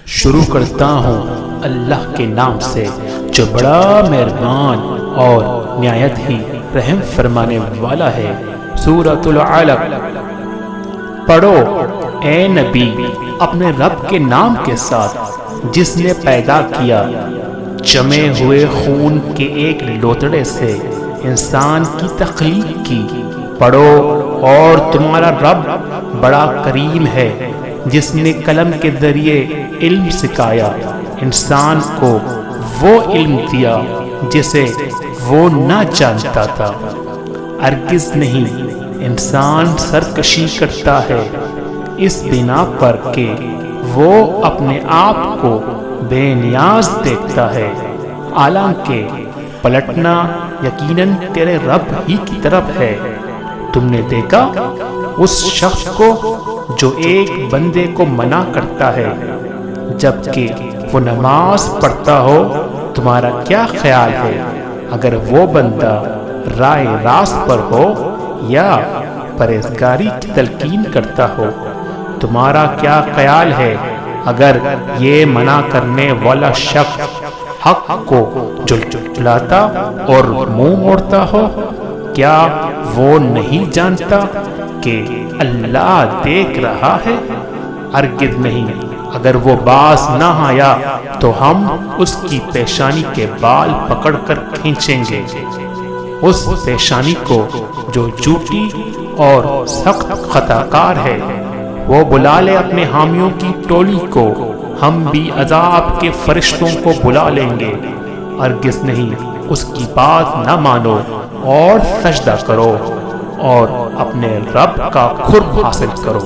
شروع کرتا ہوں اللہ کے نام سے جو بڑا مہربان اور نہایت ہی رحم فرمانے والا ہے۔ سورۃ العلق۔ پڑھو اے نبی اپنے رب کے نام کے ساتھ جس نے پیدا کیا جمے ہوئے خون کے ایک لوتڑے سے انسان کی تخلیق کی۔ پڑھو اور تمہارا رب بڑا کریم ہے جس نے قلم کے ذریعے علم سکھایا، انسان کو وہ علم دیا جسے وہ نہ جانتا تھا۔ ہرگز نہیں انسان سرکشی کرتا ہے اس بنا پر کہ وہ اپنے آپ کو بے نیاز دیکھتا ہے، حالانکہ پلٹنا یقیناً تیرے رب ہی کی طرف ہے۔ تم نے دیکھا اس شخص کو جو ایک بندے کو منع کرتا ہے جبکہ وہ نماز پڑھتا ہو، تمہارا کیا خیال ہے اگر وہ بندہ راہ راست پر ہو یا پرہیزگاری کی تلقین کرتا ہو؟ تمہارا کیا خیال ہے اگر یہ منع کرنے والا شخص حق کو جھٹلاتا اور منہ موڑتا ہو؟ کیا وہ نہیں جانتا کہ اللہ دیکھ رہا ہے؟ ہرگز نہیں، اگر وہ باز نہ آیا تو ہم اس کی پیشانی کے بال پکڑ کر کھینچیں گے، اس پیشانی کو جو جھوٹی اور سخت خطا کار ہے۔ وہ بلا لے اپنے حامیوں کی ٹولی کو، ہم بھی عذاب کے فرشتوں کو بلا لیں گے۔ ہرگز نہیں، اس کی بات نہ مانو اور سجدہ کرو اور اپنے رب کا قرب حاصل کرو۔